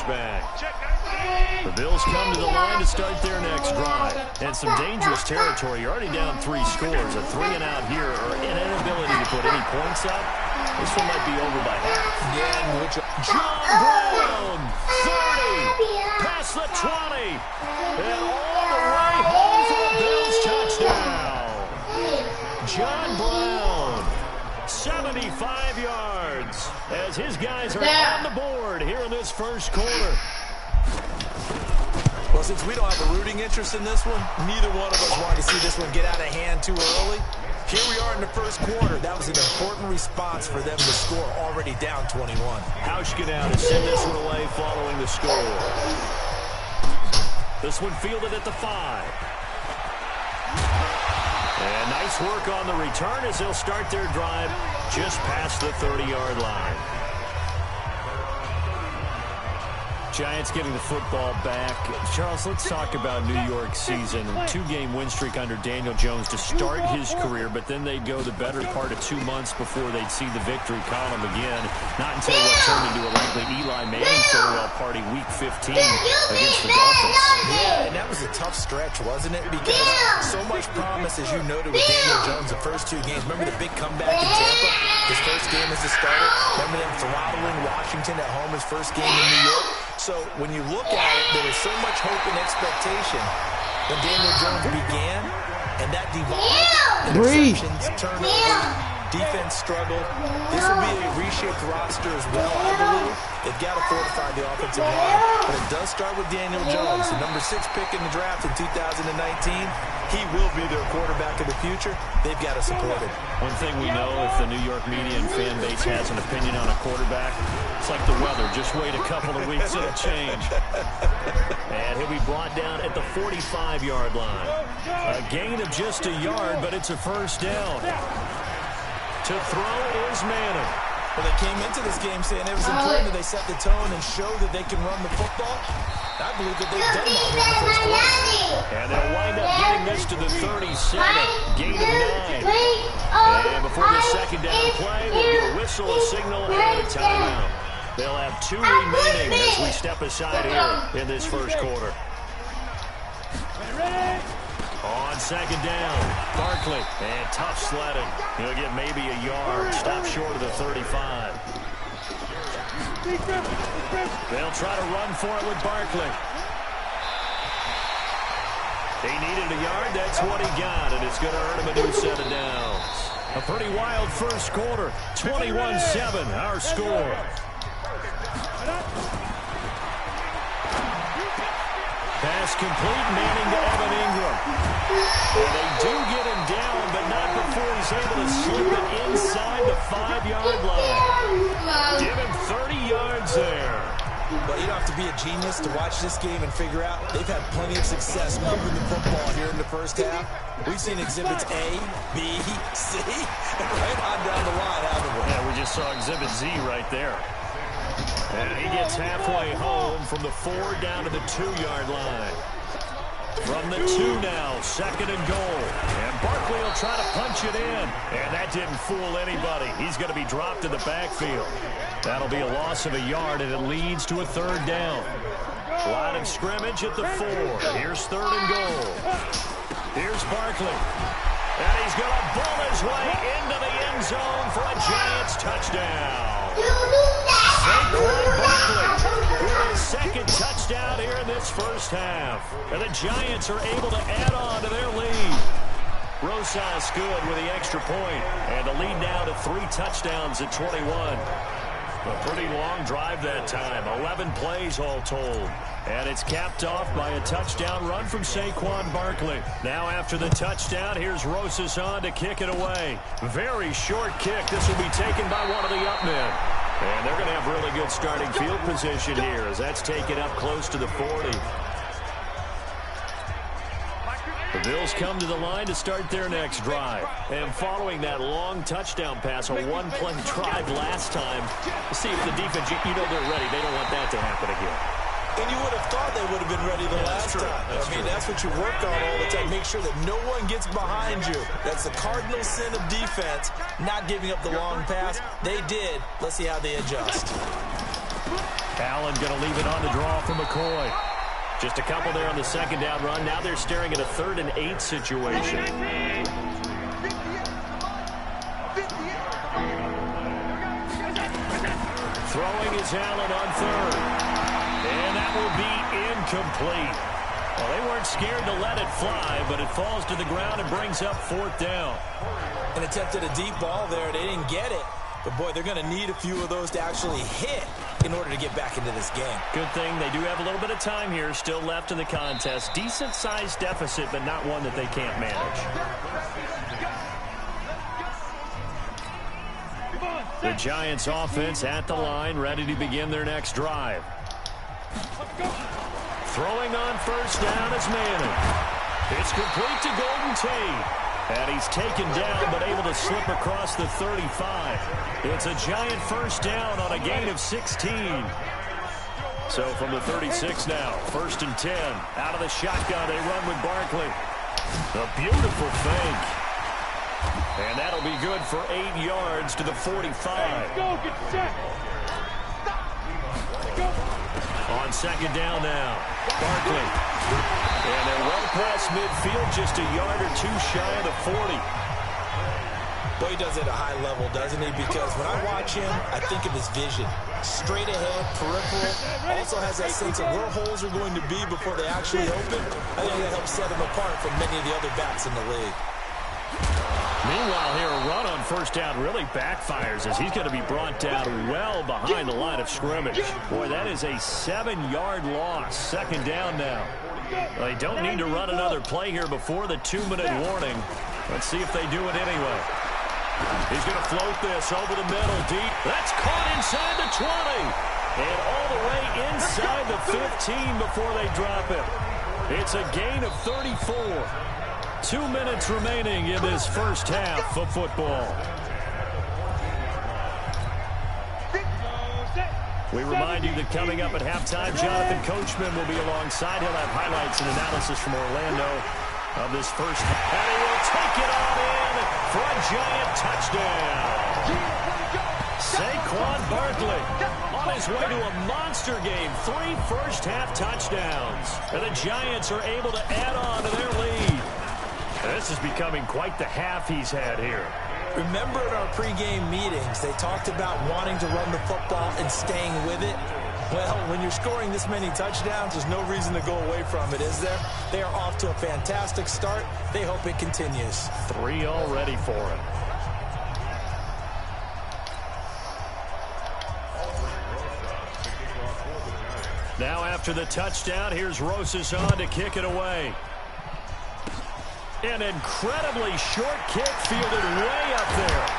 back. The Bills come to the line to start their next drive. And some dangerous territory. You're already down 3 scores. A 3-and-out here or an inability to put any points up. This one might be over by half. Yeah, John Brown, 30, past the 20, and all the way home for a Bills touchdown. John Brown, 75 yards, as his guys are on the board here in this first quarter. Well, since we don't have a rooting interest in this one, neither one of us wanted to see this one get out of hand too early. Here we are in the first quarter. That was an important response for them to score, already down 21. Hauschka to send this one away following the score. This one fielded at the 5. And nice work on the return as they'll start their drive just past the 30-yard line. Giants getting the football back. Charles, let's talk about New York's season. 2-game win streak under Daniel Jones to start his career, but then they'd go the better part of 2 months before they'd see the victory column again. Not until what turned into a likely Eli Manning farewell party week 15 against the Dolphins. Yeah, and that was a tough stretch, wasn't it? Because so much promise, as you noted, with Daniel Jones the first 2 games. Remember the big comeback in Tampa? His first game as a starter. Remember them throttling Washington at home his first game in New York? So when you look at it, there was so much hope and expectation when Daniel Jones began, and that devolved. Interceptions, turnovers, defense struggled. This will be a reshaped roster as well, I believe. They've got to fortify the offensive line. But it does start with Daniel Jones, the number 6 pick in the draft in 2019. He will be their quarterback of the future. They've got to support him. One thing we know, if the New York media and fan base has an opinion on a quarterback, it's like the weather. Just wait a couple of weeks, it'll change. And he'll be brought down at the 45-yard line. A gain of just a yard, but it's a first down. To throw is Madden. Well, they came into this game saying it was important that they set the tone and show that they can run the football. I believe that they've done that here in the first quarter. And they'll wind up getting this to the 37, gain of 9. And before the second down play, we'll get a whistle, a signal, and a timeout. They'll have 2 remaining as we step aside here in this first quarter. On second down, Barkley, and tough sledding. He'll get maybe a yard, stop short of the 35. They'll try to run for it with Barkley. He needed a yard, that's what he got, and it's going to earn him a new set of downs. A pretty wild first quarter, 21-7, our score. Pass complete, Manning to Evan Ingram. And they do get him down, but not before he's able to slip it inside the 5-yard line. Give him 30 yards there. But you don't have to be a genius to watch this game and figure out they've had plenty of success moving the football here in the first half. We've seen exhibits A, B, C, and right on down the line, haven't we? Yeah, we just saw exhibit Z right there. And he gets halfway home from the 4 down to the 2-yard line. From the 2 now, second and goal. And Barkley will try to punch it in. And that didn't fool anybody. He's going to be dropped in the backfield. That'll be a loss of a yard, and it leads to a 3rd down. Line of scrimmage at the 4. Here's 3rd and goal. Here's Barkley. And he's going to bull his way into the end zone for a Giants touchdown. Saquon Barkley with his 2nd touchdown here in this first half. And the Giants are able to add on to their lead. Rosas good with the extra point. And the lead now to 3 touchdowns at 21. A pretty long drive that time. 11 plays all told. And it's capped off by a touchdown run from Saquon Barkley. Now after the touchdown, here's Rosas on to kick it away. Very short kick. This will be taken by one of the up men. And they're going to have really good starting field position here as that's taken up close to the 40. The Bills come to the line to start their next drive. And following that long touchdown pass, a 1-play drive last time, see if the defense, you know they're ready. They don't want that to happen again. And you would have thought they would have been ready the last time. I mean, that's what you work on all the time. Make sure that no one gets behind you. That's the cardinal sin of defense, not giving up the long pass. They did. Let's see how they adjust. Allen going to leave it on the draw for McCoy. Just a couple there on the second down run. Now they're staring at a 3rd and 8 situation. Throwing is Allen on 3rd. And that will be incomplete. Well, they weren't scared to let it fly, but it falls to the ground and brings up 4th down. An attempt at a deep ball there. They didn't get it. But, boy, they're going to need a few of those to actually hit in order to get back into this game. Good thing they do have a little bit of time here still left in the contest. Decent-sized deficit, but not one that they can't manage. The Giants offense at the line, ready to begin their next drive. Throwing on 1st down is Manning. It's complete to Golden Tate. And he's taken down, but able to slip across the 35. It's a Giant 1st down on a gain of 16. So from the 36 now, 1st and 10. Out of the shotgun, they run with Barkley. A beautiful fake. And that'll be good for 8 yards to the 45. On 2nd down now, Barkley. And they're well past midfield, just a yard or 2 shy of the 40. Boy, he does it at a high level, doesn't he? Because when I watch him, I think of his vision. Straight ahead, peripheral. Also has that sense of where holes are going to be before they actually open. I think that helps set him apart from many of the other backs in the league. Meanwhile, here, a run on 1st down really backfires as he's going to be brought down well behind the line of scrimmage. Boy, that is a 7-yard loss. 2nd down now. Well, they don't need to run another play here before the 2-minute warning. Let's see if they do it anyway. He's going to float this over the middle deep. That's caught inside the 20. And all the way inside the 15 before they drop it. It's a gain of 34. 2 minutes remaining in this 1st half of football. We remind you that coming up at halftime, Jonathan Coachman will be alongside. He'll have highlights and analysis from Orlando of this first half. And he will take it on in for a Giant touchdown. Saquon Barkley on his way to a monster game. 3 first-half touchdowns. And the Giants are able to add on to their lead. This is becoming quite the half he's had here. Remember in our pregame meetings, they talked about wanting to run the football and staying with it. Well, when you're scoring this many touchdowns, there's no reason to go away from it, is there? They are off to a fantastic start. They hope it continues. 3 already for him. Now after the touchdown, here's Rosas on to kick it away. An incredibly short kick fielded way up there.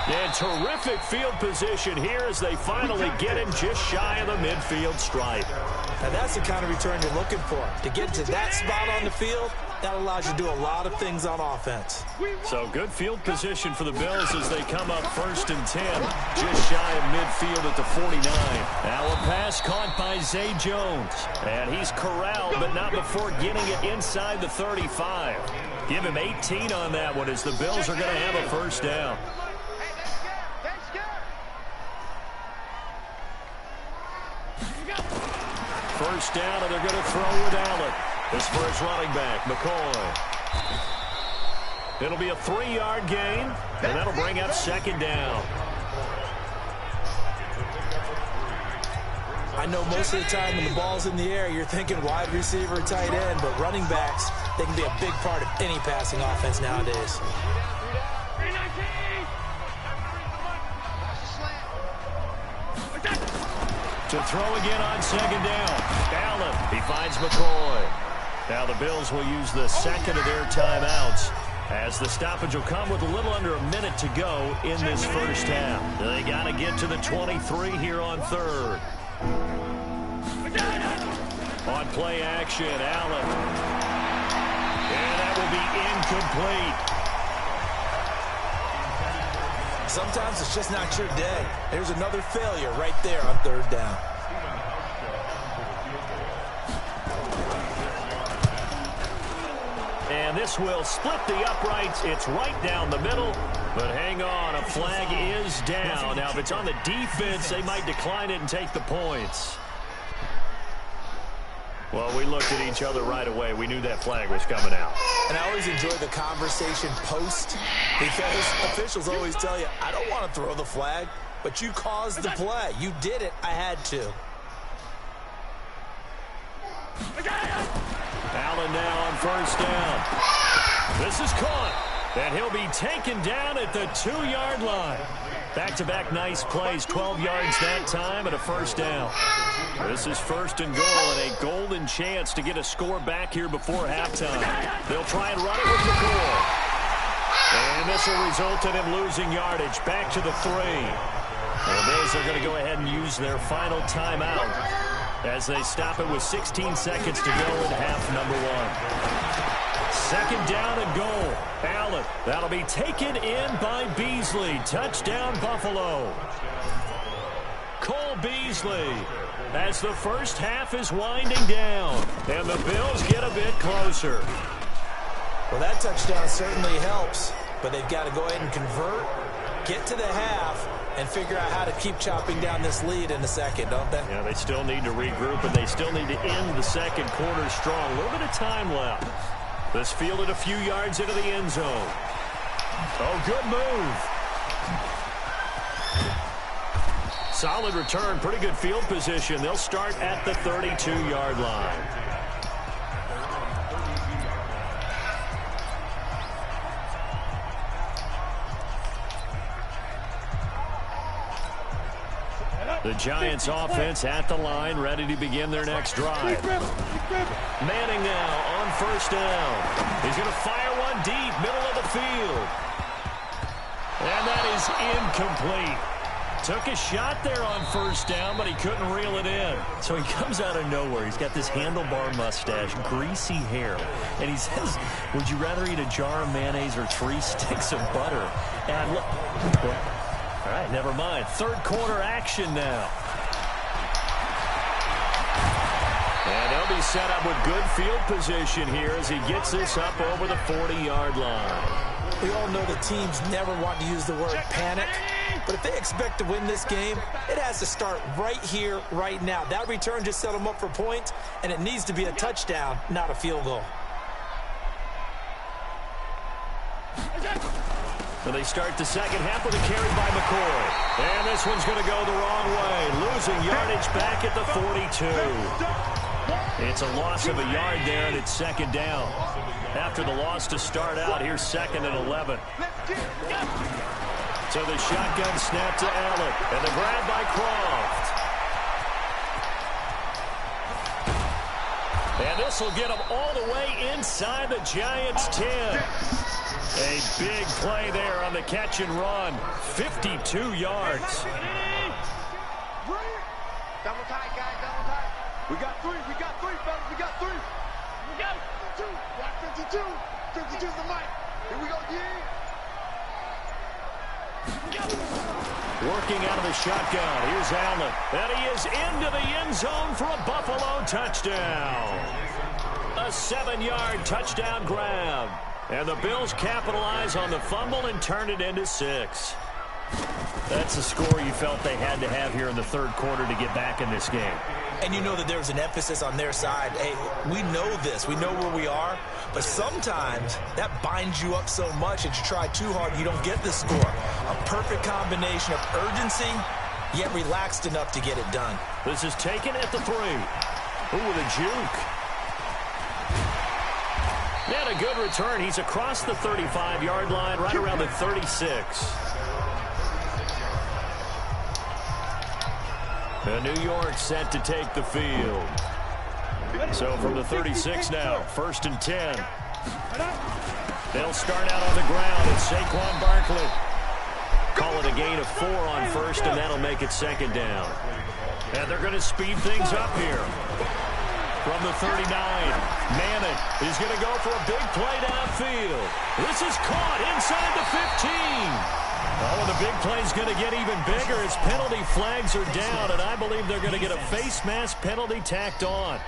And terrific field position here as they finally get him just shy of the midfield stripe. Now that's the kind of return you're looking for. To get to that spot on the field, that allows you to do a lot of things on offense. So good field position for the Bills as they come up 1st and 10, just shy of midfield at the 49. Now a pass caught by Zay Jones. And he's corralled, but not before getting it inside the 35. Give him 18 on that one as the Bills are going to have a 1st down. First down, and they're going to throw with Allen. This for his running back, McCoy. It'll be a 3-yard gain, and that'll bring up 2nd down. I know most of the time when the ball's in the air, you're thinking wide receiver, tight end, but running backs, they can be a big part of any passing offense nowadays. To throw again on 2nd down. Allen, he finds McCoy. Now the Bills will use the 2nd of their timeouts as the stoppage will come with a little under a minute to go in this 1st half. They got to get to the 23 here on 3rd. On play action, Allen. And that will be incomplete. Sometimes it's just not your day. There's another failure right there on 3rd down. And this this will split the uprights. It's right down the middle. But hang on, a flag is down. Now, if it's on the defense, they might decline it and take the points. Well, we looked at each other right away. We knew that flag was coming out. And I always enjoy the conversation post because officials always tell you, I don't want to throw the flag, but you caused the play. You did it. I had to. Allen now on first down. This is caught, and he'll be taken down at the 2-yard line. Back-to-back nice plays, 12 yards that time and a first down. This is first and goal and a golden chance to get a score back here before halftime. They'll try and run it with McCoy. And this will result in him losing yardage back to the 3. And those are going to go ahead and use their final timeout as they stop it with 16 seconds to go in half number 1. Second down and goal. Allen. That'll be taken in by Beasley. Touchdown, Buffalo. Cole Beasley as the first half is winding down. And the Bills get a bit closer. Well, that touchdown certainly helps. But they've got to go ahead and convert, get to the half, and figure out how to keep chopping down this lead in the second, don't they? Yeah, they still need to regroup, and they still need to end the second quarter strong. A little bit of time left. This fielded a few yards into the end zone. Oh, good move. Solid return, pretty good field position. They'll start at the 32-yard line. The Giants offense at the line, ready to begin their next drive. Manning now on first down. He's going to fire one deep, middle of the field. And that is incomplete. Took a shot there on first down, but he couldn't reel it in. So he comes out of nowhere. He's got this handlebar mustache, greasy hair. And he says, would you rather eat a jar of mayonnaise or 3 sticks of butter? And look, all right, never mind. Third quarter action now. And they'll be set up with good field position here as he gets this up over the 40-yard line. We all know the teams never want to use the word panic, but if they expect to win this game, it has to start right here, right now. That return just set them up for points, and it needs to be a touchdown, not a field goal. So they start the second half with a carry by McCoy. And this one's going to go the wrong way, losing yardage back at the 42. It's a loss of a yard there, and it's second down. After the loss to start out, here's second and 11. So the shotgun snap to Allen, and the grab by Croft. And this will get them all the way inside the Giants' 10. A big play there on the catch and run. 52 yards. Double tight, guys, double tight. We got three, fellas, we got three. We got 2, block 52. 52's the mic. Here we go, yeah. Working out of the shotgun. Here's Allen. And he is into the end zone for a Buffalo touchdown. A 7-yard touchdown grab. And the Bills capitalize on the fumble and turn it into 6. That's a score you felt they had to have here in the third quarter to get back in this game. And you know that there's an emphasis on their side. Hey, we know this. We know where we are. But sometimes that binds you up so much that you try too hard, you don't get the score. A perfect combination of urgency, yet relaxed enough to get it done. This is taken at the 3. Ooh, with a juke. And a good return. He's across the 35-yard line, right around the 36. And New York set to take the field. So from the 36 now, first and 10. They'll start out on the ground. It's Saquon Barkley. Call it a gain of 4 on first, and that'll make it second down. And they're going to speed things up here. From the 39, Madden is going to go for a big play downfield. This is caught inside the 15. Oh, and the big play is going to get even bigger as penalty flags are down, and I believe they're going to get a face mask penalty tacked on.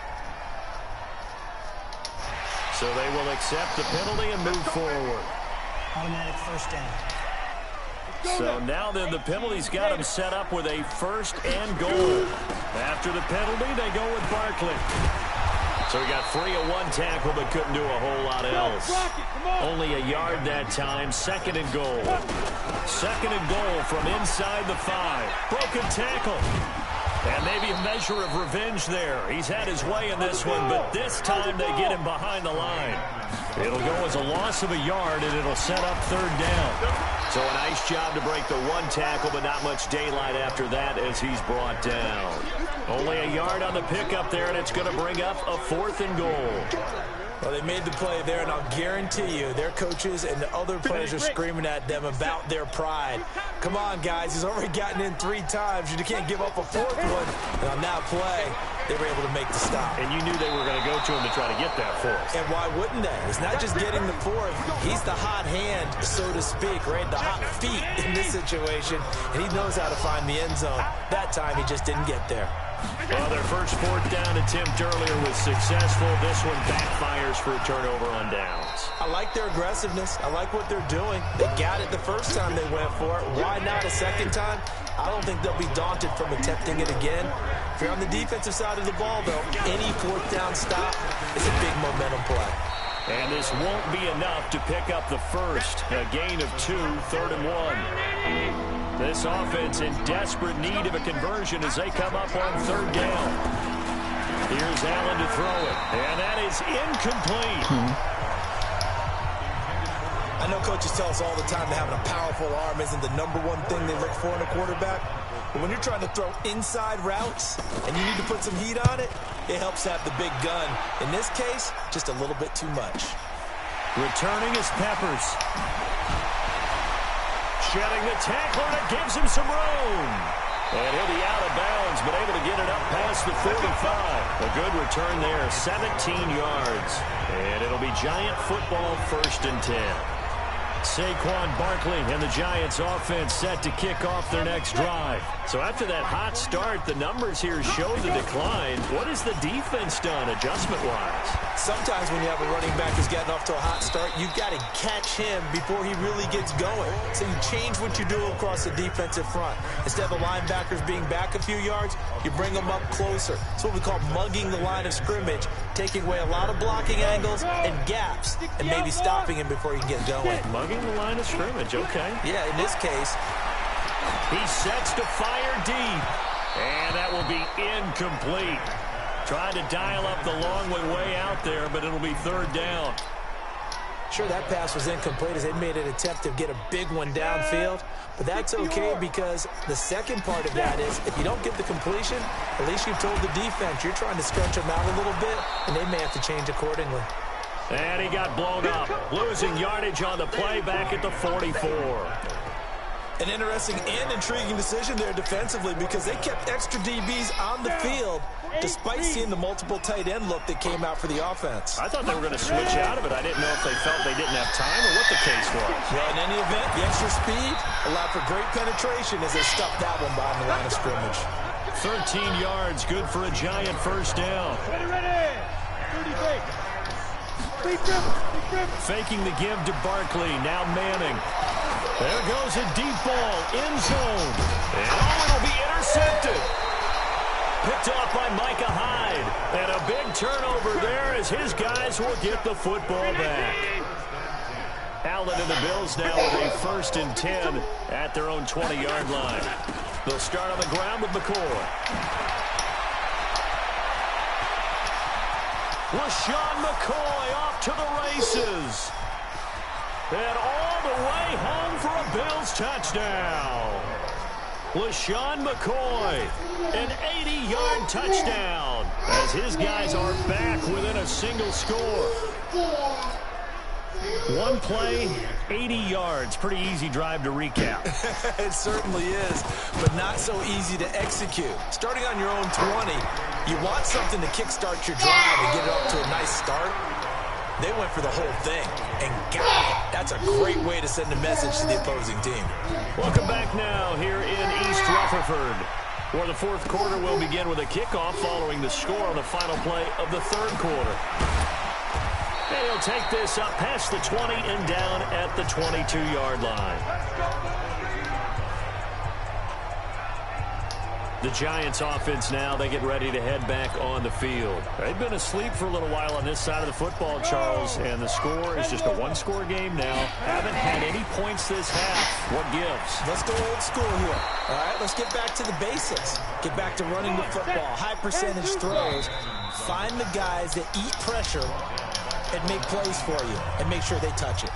So they will accept the penalty and move forward. Automatic first down. So now then the penalty's got them set up with a 1st and goal. After the penalty, they go with Barkley. So he got free of one tackle but couldn't do a whole lot else. Only a yard that time. 2nd and goal. 2nd and goal from inside the 5. Broken tackle. And maybe a measure of revenge there. He's had his way in this one, but this time they get him behind the line. It'll go as a loss of a yard, and it'll set up 3rd down. So a nice job to break the one tackle, but not much daylight after that as he's brought down. Only a yard on the pickup there, and it's going to bring up a 4th and goal. Well, they made the play there, and I'll guarantee you their coaches and the other players are screaming at them about their pride. Come on, guys. He's already gotten in 3 times. You can't give up a 4th one. And on that play, they were able to make the stop. And you knew they were going to go to him to try to get that 4th. And why wouldn't they? It's not just getting the 4th. He's the hot hand, so to speak, right? The hot feet in this situation. And he knows how to find the end zone. That time, he just didn't get there. Well, their first 4th down attempt earlier was successful. This one backfires for a turnover on downs. I like their aggressiveness. I like what they're doing. They got it the first time they went for it. Why not a second time? I don't think they'll be daunted from attempting it again. If you're on the defensive side of the ball, though, any 4th down stop is a big momentum play. And this won't be enough to pick up the first. A gain of 2, 3rd and 1. This offense in desperate need of a conversion as they come up on 3rd down. Here's Allen to throw it, and that is incomplete. I know coaches tell us all the time that having a powerful arm isn't the #1 thing they look for in a quarterback. But when you're trying to throw inside routes and you need to put some heat on it, it helps have the big gun. In this case, just a little bit too much. Returning is Peppers. Shedding the tackler, and it gives him some room. And he'll be out of bounds, but able to get it up past the 45. A good return there, 17 yards. And it'll be Giant football, 1st and 10. Saquon Barkley and the Giants offense set to kick off their next drive. So after that hot start, the numbers here show the decline. What has the defense done adjustment-wise? Sometimes when you have a running back who's gotten off to a hot start, you've got to catch him before he really gets going. So you change what you do across the defensive front. Instead of the linebackers being back a few yards, you bring them up closer. It's what we call mugging the line of scrimmage, taking away a lot of blocking angles and gaps, and maybe stopping him before he can get going. Mugging the line of scrimmage, okay. Yeah, in this case. He sets to fire deep, and that will be incomplete. Tried to dial up the long way out there, but it'll be 3rd down. Sure, that pass was incomplete as they made an attempt to get a big one downfield, but that's okay because the second part of that is if you don't get the completion, at least you've told the defense you're trying to stretch them out a little bit, and they may have to change accordingly. And he got blown up, losing yardage on the play back at the 44. An interesting and intriguing decision there defensively because they kept extra DBs on the field despite seeing the multiple tight end look that came out for the offense. I thought they were going to switch out of it. I didn't know if they felt they didn't have time or what the case was. Well, in any event, the extra speed allowed for great penetration as they stuffed that one behind the line of scrimmage. 13 yards, good for a Giant 1st down. Ready. 30 fake. Faking the give to Barkley, now Manning. There goes a deep ball, end zone. And it'll be intercepted. Picked off by Micah Hyde. And a big turnover there as his guys will get the football back. Allen and the Bills now with a 1st and 10 at their own 20-yard line. They'll start on the ground with McCoy. LaShawn McCoy off to the races. And all the way home for a Bills touchdown. LaShawn McCoy, an 80-yard touchdown as his guys are back within a single score. One play, 80 yards. Pretty easy drive to recap. It certainly is, but not so easy to execute. Starting on your own 20, you want something to kickstart your drive and get it off to a nice start. They went for the whole thing and got it. That's a great way to send a message to the opposing team. Welcome back now here in East Rutherford, where the 4th quarter will begin with a kickoff following the score on the final play of the 3rd quarter. And he'll take this up past the 20 and down at the 22-yard line. The Giants offense now, they get ready to head back on the field. They've been asleep for a little while on this side of the football, Charles, and the score is just a one-score game now. Haven't had any points this half. What gives? Let's go old school here. All right, let's get back to the basics. Get back to running the football, high percentage throws. Find the guys that eat pressure and make plays for you and make sure they touch it.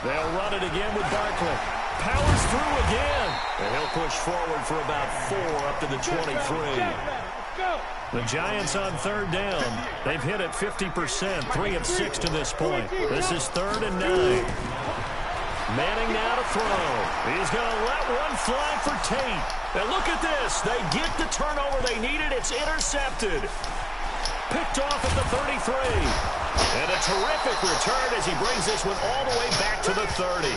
They'll run it again with Barkley. Powers through again. And he'll push forward for about 4 up to the 23. The Giants on third down. They've hit it 50%, 3 of 6 to this point. This is 3rd and 9. Manning now to throw. He's going to let one fly for Tate. And look at this. They get the turnover they needed. It's intercepted. Picked off at the 33. And a terrific return as he brings this one all the way back to the 30.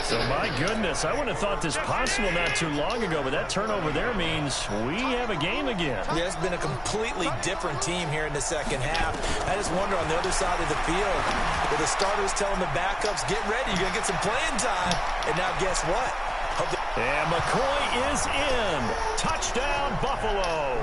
So, my goodness, I wouldn't have thought this possible not too long ago, but that turnover there means we have a game again. Yeah, it's been a completely different team here in the second half. I just wonder on the other side of the field, with the starters telling the backups, get ready, you're going to get some playing time. And now guess what? And McCoy is in. Touchdown, Buffalo.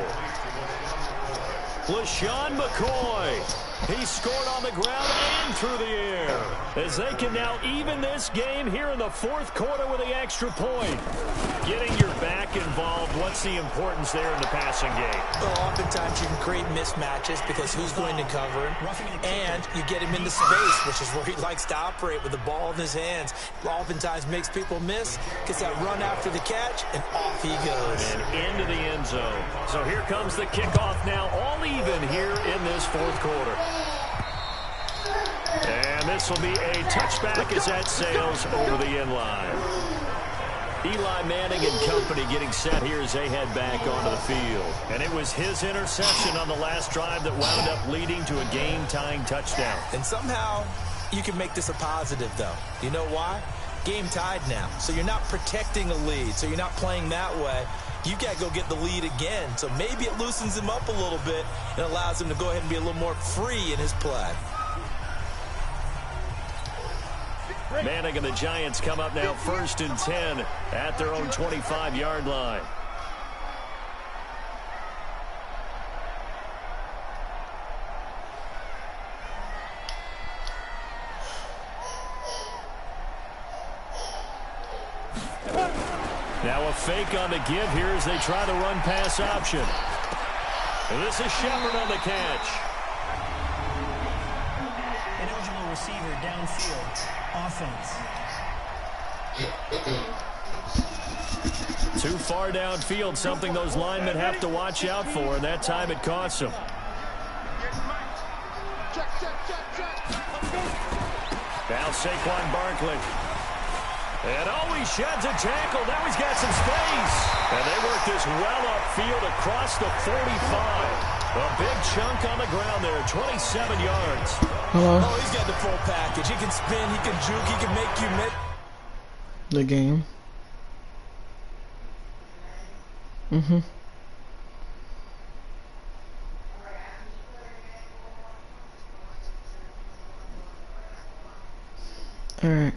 LaShawn McCoy. He scored on the ground and through the air as they can now even this game here in the 4th quarter with the extra point. Getting your back involved, what's the importance there in the passing game? Well, oftentimes you can create mismatches because who's going to cover him, and you get him into space, which is where he likes to operate with the ball in his hands. Oftentimes makes people miss, gets that run after the catch, and off he goes. And into the end zone. So here comes the kickoff now, all even here in this 4th quarter. And this will be a touchback as that sails over the end line. Eli Manning and company getting set here as they head back onto the field. And it was his interception on the last drive that wound up leading to a game-tying touchdown. And somehow you can make this a positive, though. You know why? Game tied now. So you're not protecting a lead. So you're not playing that way. You got to go get the lead again. So maybe it loosens him up a little bit and allows him to go ahead and be a little more free in his play. Manning and the Giants come up now 1st and 10 at their own 25-yard line. Now a fake on the give here as they try to run pass option. And this is Shepard on the catch. Ineligible receiver downfield. Offense. Too far downfield, something those linemen have to watch out for, and that time it costs them. Now Saquon Barkley. And he sheds a tackle. Now he's got some space. And they work this well upfield across the 45. A big chunk on the ground there, 27 yards. Hello. Oh, he's got the full package. He can spin, he can juke, he can make you miss. The game. All right.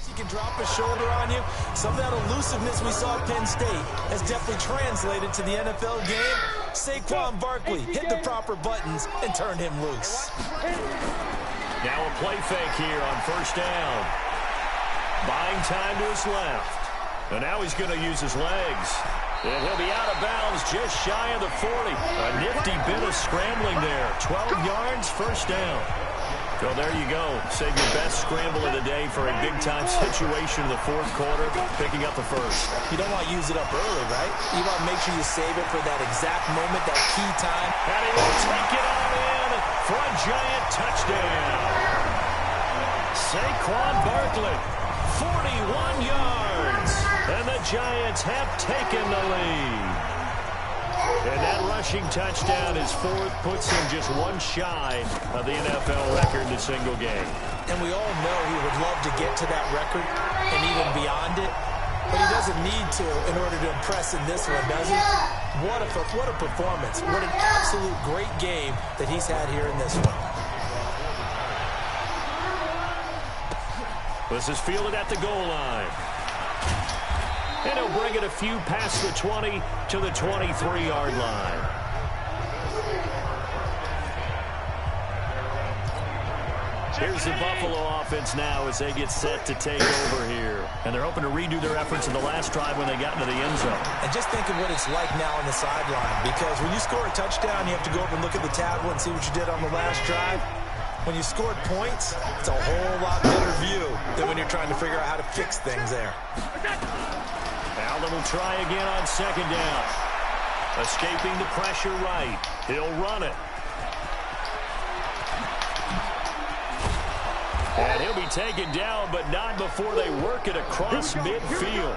He can drop his shoulder on you. Some of that elusiveness we saw at Penn State has definitely translated to the NFL game. Saquon Barkley hit the proper buttons and turned him loose. Now a play fake here on 1st down. Buying time to his left. And now he's going to use his legs. And he'll be out of bounds just shy of the 40. A nifty bit of scrambling there. 12 yards, 1st down. So there you go. Save your best scramble of the day for a big-time situation in the 4th quarter, picking up the 1st. You don't want to use it up early, right? You want to make sure you save it for that exact moment, that key time. And he will take it on in for a giant touchdown. Saquon Barkley, 41 yards. And the Giants have taken the lead. And that rushing touchdown, his fourth, puts him just one shy of the NFL record in a single game. And we all know he would love to get to that record and even beyond it. But he doesn't need to in order to impress in this one, does he? What a performance. What an absolute great game that he's had here in this one. This is fielded at the goal line. And he'll bring it a few past the 20 to the 23-yard line. Here's the Buffalo offense now as they get set to take over here. And they're hoping to redo their efforts in the last drive when they got into the end zone. And just think of what it's like now on the sideline. Because when you score a touchdown, you have to go up and look at the tablet and see what you did on the last drive. When you scored points, it's a whole lot better view than when you're trying to figure out how to fix things there. Allen will try again on second down. Escaping the pressure right. He'll run it. And he'll be taken down, but not before they work it across midfield.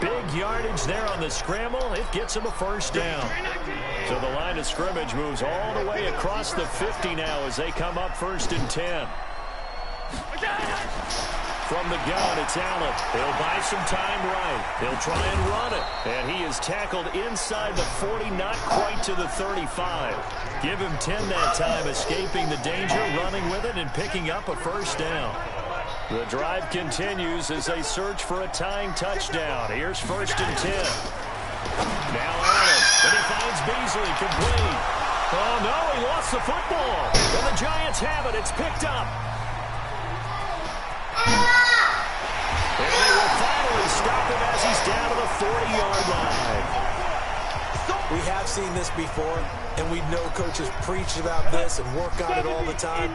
Big yardage there on the scramble. It gets him a first down. So the line of scrimmage moves all the way across the 50 now as they come up 1st and 10. From the gun, it's Allen. He'll buy some time right. He'll try and run it. And he is tackled inside the 40, not quite to the 35. Give him 10 that time, escaping the danger, running with it, and picking up a first down. The drive continues as they search for a tying touchdown. Here's 1st and 10. Now Allen. Then he finds Beasley, complete. Oh, no, he lost the football. And the Giants have it. It's picked up. And they will finally stop him as he's down to the 40-yard line. We have seen this before, and we know coaches preach about this and work on it all the time.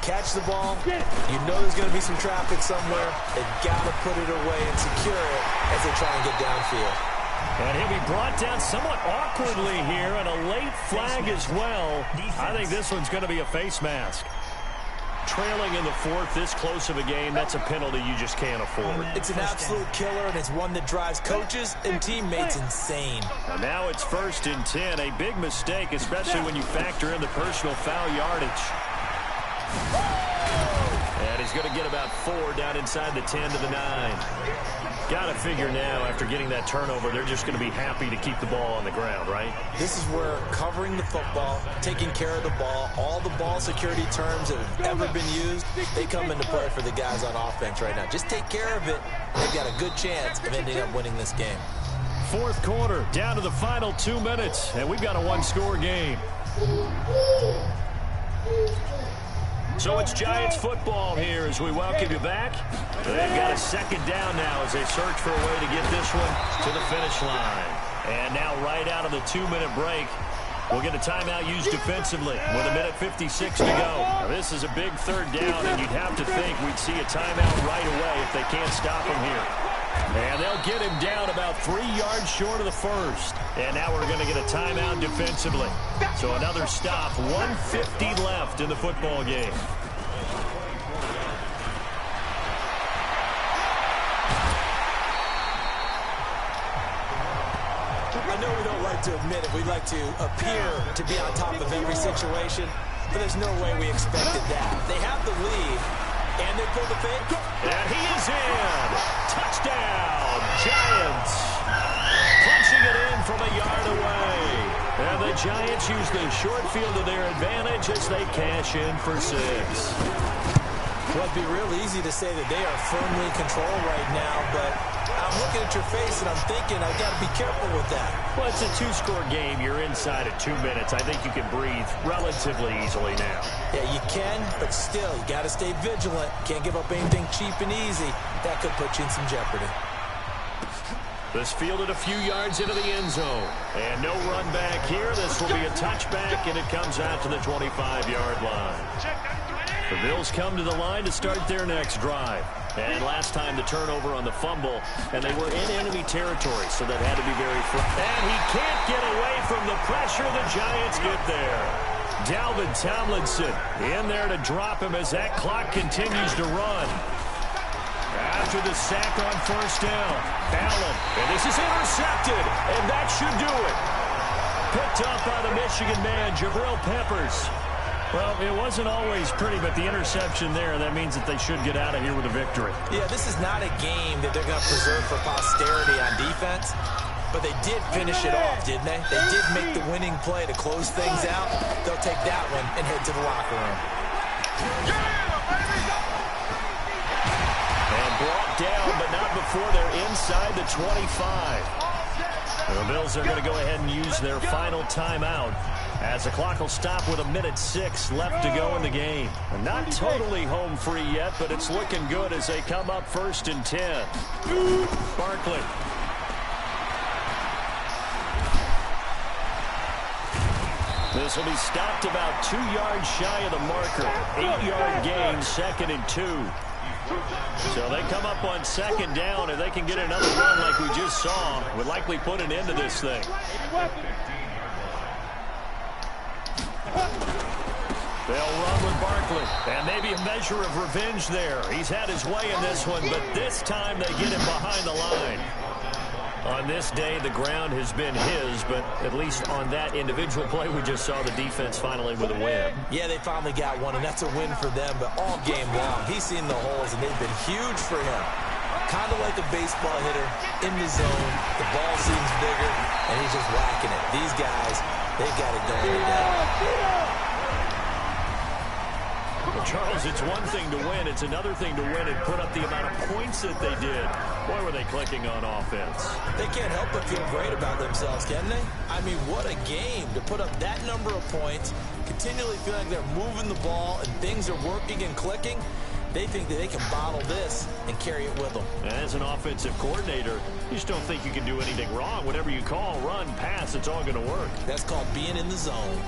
Catch the ball. You know there's going to be some traffic somewhere. They've got to put it away and secure it as they try and get downfield. And he'll be brought down somewhat awkwardly here, and a late flag as well. I think this one's going to be a face mask. Trailing in the 4th, this close of a game, that's a penalty you just can't afford. It's an absolute killer, and it's one that drives coaches and teammates insane. And now it's 1st and 10. A big mistake, especially when you factor in the personal foul yardage. And he's going to get about 4 down inside the 10 to the 9. Got to figure now, after getting that turnover, they're just going to be happy to keep the ball on the ground, right? This is where covering the football, taking care of the ball, all the ball security terms that have ever been used, they come into play for the guys on offense right now. Just take care of it. They've got a good chance of ending up winning this game. 4th quarter, down to the final 2 minutes, and we've got a one-score game. So it's Giants football here as we welcome you back. They've got a second down now as they search for a way to get this one to the finish line. And now right out of the 2-minute break, we'll get a timeout used defensively with 1:56 to go. Now this is a big 3rd down, and you'd have to think we'd see a timeout right away if they can't stop him here. And they'll get him down about 3 yards short of the 1st. And now we're going to get a timeout defensively. So another stop, 1:50 left in the football game. I know we don't like to admit it. We like to appear to be on top of every situation, but there's no way we expected that. They have the lead, and they pull the fake. And he is in. Touchdown, Giants. Punching it in from a yard away. And the Giants use the short field to their advantage as they cash in for 6. Well, it'd be real easy to say that they are firmly in control right now, but I'm looking at your face and I'm thinking I've got to be careful with that. Well, it's a 2-score game. You're inside of 2 minutes. I think you can breathe relatively easily now. Yeah, you can, but still, you got to stay vigilant. Can't give up anything cheap and easy. That could put you in some jeopardy. This fielded a few yards into the end zone. And no run back here. This will be a touchback, and it comes out to the 25-yard line. The Bills come to the line to start their next drive. And last time the turnover on the fumble, and they were in enemy territory, so that had to be very front. And he can't get away from the pressure. The Giants get there. Dalvin Tomlinson in there to drop him as that clock continues to run. After after the sack on first down. Allen, and this is intercepted, and that should do it. Picked up by the Michigan man, Jabril Peppers. Well, it wasn't always pretty, but the interception there, that means that they should get out of here with a victory. Yeah, this is not a game that they're going to preserve for posterity on defense, but they did finish it off, didn't they? They did make the winning play to close things out. They'll take that one and head to the locker room. And brought down, but not before they're inside the 25. The Bills are going to go ahead and use their final timeout as the clock will stop with 1:06 left to go in the game. And not totally home free yet, but it's looking good as they come up 1st and 10. Barkley. This will be stopped about 2 yards shy of the marker. 8-yard gain, 2nd and 2. So they come up on 2nd down, and they can get another run like we just saw. Would likely put an end to this thing. They'll run with Barkley. And maybe a measure of revenge there. He's had his way in this one, but this time they get him behind the line. On this day, the ground has been his, but at least on that individual play, we just saw the defense finally with a win. Yeah, they finally got one, and that's a win for them, but all game long, he's seen the holes, and they've been huge for him. Kind of like a baseball hitter in the zone. The ball seems bigger, and he's just whacking it. These guys, they've got it going today. Charles, it's one thing to win. It's another thing to win and put up the amount of points that they did. Boy, were they clicking on offense. They can't help but feel great about themselves, can they? I mean, what a game to put up that number of points, continually feel like they're moving the ball and things are working and clicking. They think that they can bottle this and carry it with them. As an offensive coordinator, you just don't think you can do anything wrong. Whatever you call, run, pass, it's all going to work. That's called being in the zone.